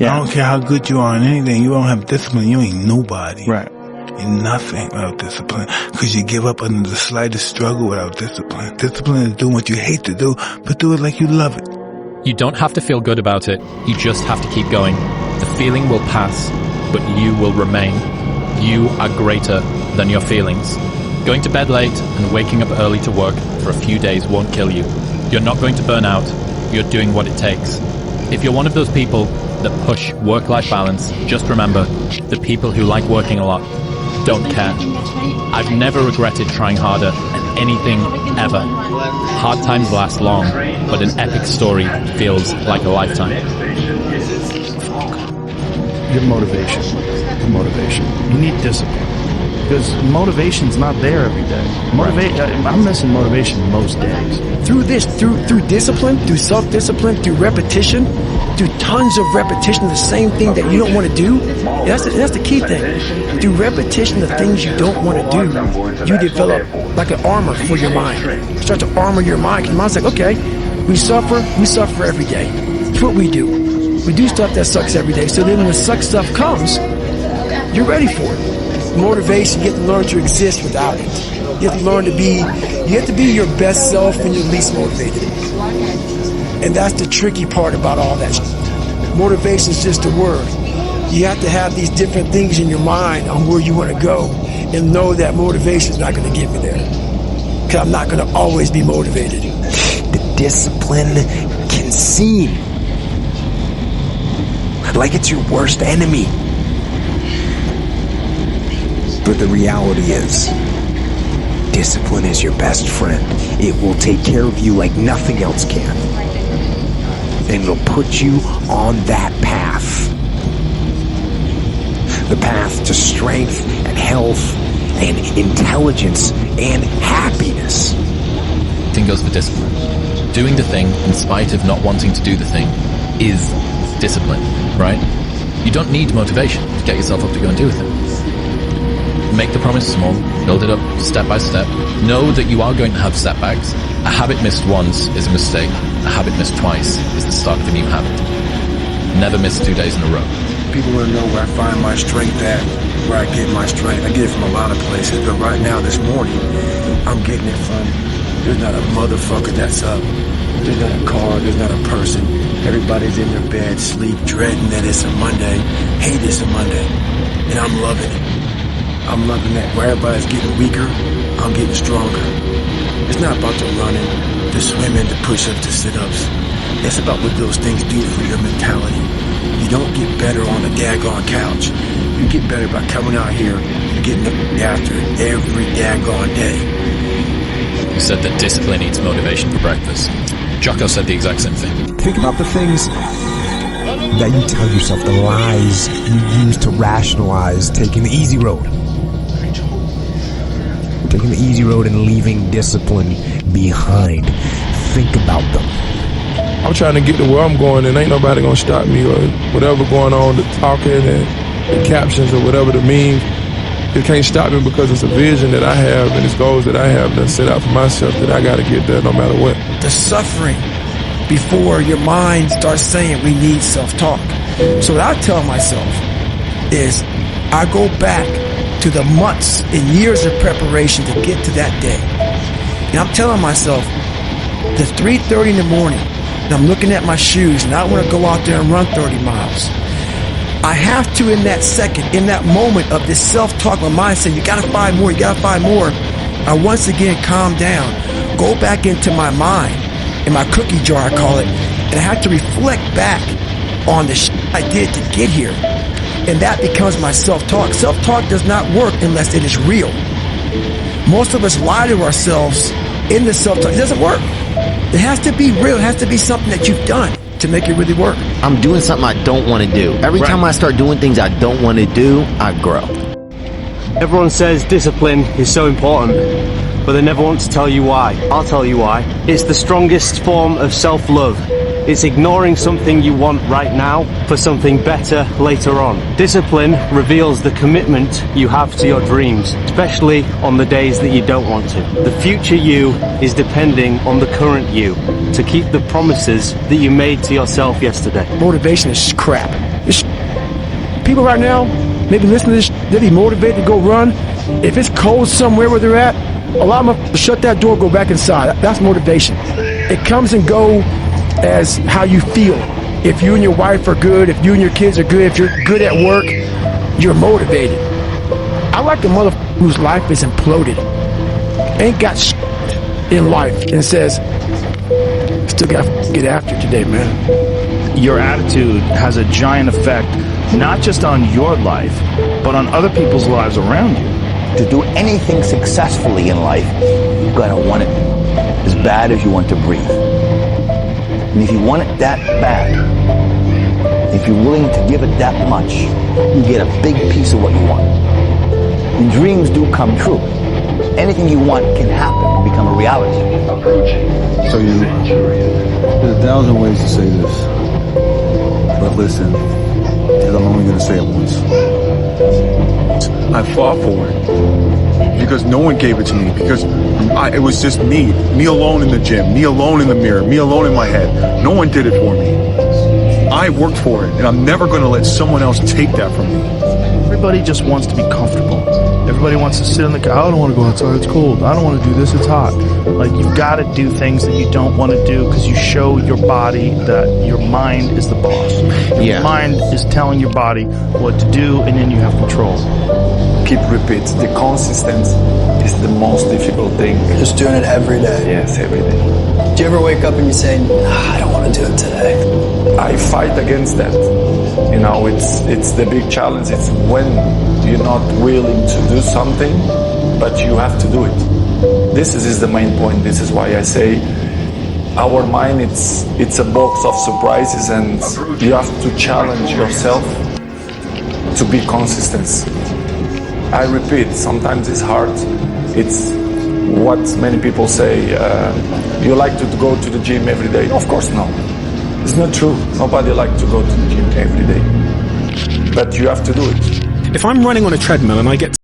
Yeah. I don't care how good you are in anything. You don't have discipline. You ain't nobody. Right. You're nothing without discipline. Because you give up under the slightest struggle without discipline. Discipline is doing what you hate to do, but do it like you love it. You don't have to feel good about it. You just have to keep going. The feeling will pass, but you will remain. You are greater than your feelings. Going to bed late and waking up early to work for a few days won't kill you. You're not going to burn out. You're doing what it takes. If you're one of those people that push work-life balance, just remember, the people who like working a lot don't care. I've never regretted trying harder at anything ever. Hard times last long, but an epic story feels like a lifetime. Your motivation. The motivation. You need discipline. Because motivation's not there every day. I'm missing motivation most days. Through discipline, through self-discipline, through repetition, through tons of repetition of the same thing that you don't want to do. That's the key thing. Through repetition of things you don't want to do, you develop like an armor for your mind. You start to armor your mind. Because mind's like, okay, we suffer every day. It's what we do. We do stuff that sucks every day. So then when the suck stuff comes, you're ready for it. Motivation, you have to learn to exist without it. You have to learn to be your best self when you're least motivated. And that's the tricky part about all that shit. Motivation is just a word. You have to have these different things in your mind on where you want to go and know that motivation is not going to get me there. Because I'm not going to always be motivated. The discipline can seem like it's your worst enemy. But the reality is, discipline is your best friend. It will take care of you like nothing else can. And it'll put you on that path. The path to strength and health and intelligence and happiness. Thing goes for discipline. Doing the thing in spite of not wanting to do the thing is discipline, right? You don't need motivation to get yourself up to go and do a thing. Make the promise small, build it up step by step. Know that you are going to have setbacks. A habit missed once is a mistake. A habit missed twice is the start of a new habit. Never miss 2 days in a row. People want to know where I find my strength at, where I get my strength. I get it from a lot of places, but right now, this morning, I'm getting it from, there's not a motherfucker that's up. There's not a car, there's not a person. Everybody's in their bed, sleep, dreading that it's a Monday, hate it's a Monday, and I'm loving it. I'm loving that where everybody's getting weaker, I'm getting stronger. It's not about the running, the swimming, the push-ups, the sit-ups. It's about what those things do for your mentality. You don't get better on the daggone couch. You get better by coming out here and getting after it every daggone day. You said that discipline eats motivation for breakfast. Jocko said the exact same thing. Think about the things that you tell yourself, the lies you use to rationalize taking the easy road. Taking the easy road and leaving discipline behind. Think about them. I'm trying to get to where I'm going, and ain't nobody gonna stop me or whatever going on, the talking and the captions or whatever the memes. It can't stop me because it's a vision that I have and it's goals that I have that set out for myself that I gotta get there no matter what. The suffering before your mind starts saying we need self-talk. So what I tell myself is I go back to the months and years of preparation to get to that day. And I'm telling myself, the 3:30 in the morning, and I'm looking at my shoes and I want to go out there and run 30 miles. I have to, in that second, in that moment of this self-talk, my mind saying, you gotta find more, you gotta find more. I once again calm down, go back into my mind, in my cookie jar I call it, and I have to reflect back on the shit I did to get here. And that becomes my self-talk. Self-talk does not work unless it is real. Most of us lie to ourselves in the self-talk. It doesn't work. It has to be real. It has to be something that you've done to make it really work. I'm doing something I don't want to do. Every time I start doing things I don't want to do, I grow. Everyone says discipline is so important, but they never want to tell you why. I'll tell you why. It's the strongest form of self-love. It's ignoring something you want right now for something better later on. Discipline reveals the commitment you have to your dreams, especially on the days that you don't want to. The future you is depending on the current you to keep the promises that you made to yourself yesterday. Motivation is crap. It's people right now, maybe listen to this, they'll be motivated to go run. If it's cold somewhere where they're at, a lot of them shut that door, go back inside. That's motivation. It comes and go as how you feel. If you and your wife are good, if you and your kids are good, if you're good at work, you're motivated. I like the motherfucker whose life is imploded, ain't got shit in life, and says, still gotta get after it today, man. Your attitude has a giant effect, not just on your life, but on other people's lives around you. To do anything successfully in life, you've got to want it as bad as you want to breathe. And if you want it that bad, if you're willing to give it that much, you get a big piece of what you want. And dreams do come true. Anything you want can happen and become a reality. So there's 1,000 ways to say this, but listen, because I'm only going to say it once. I fought for it because no one gave it to me, because it was just me alone in the gym, me alone in the mirror, me alone in my head. No one did it for me. I worked for it, and I'm never going to let someone else take that from me. Everybody just wants to be comfortable. Everybody wants to sit in the car. I don't want to go outside. It's cold. I don't want to do this. It's hot. Like, you've got to do things that you don't want to do because you show your body that your mind is the boss. Your mind is telling your body what to do, and then you have control. Keep repeat. The consistency is the most difficult thing. Just doing it every day. Yes, every day. Do you ever wake up and you say, I don't want to do it today? I fight against that. You know, it's the big challenge. It's when you're not willing to do something, but you have to do it. This is the main point. This is why I say our mind, it's a box of surprises, and you have to challenge yourself to be consistent. I repeat, sometimes it's hard. It's what many people say, you like to go to the gym every day. Of course no. It's not true. Nobody likes to go to the gym every day. But you have to do it. If I'm running on a treadmill and I get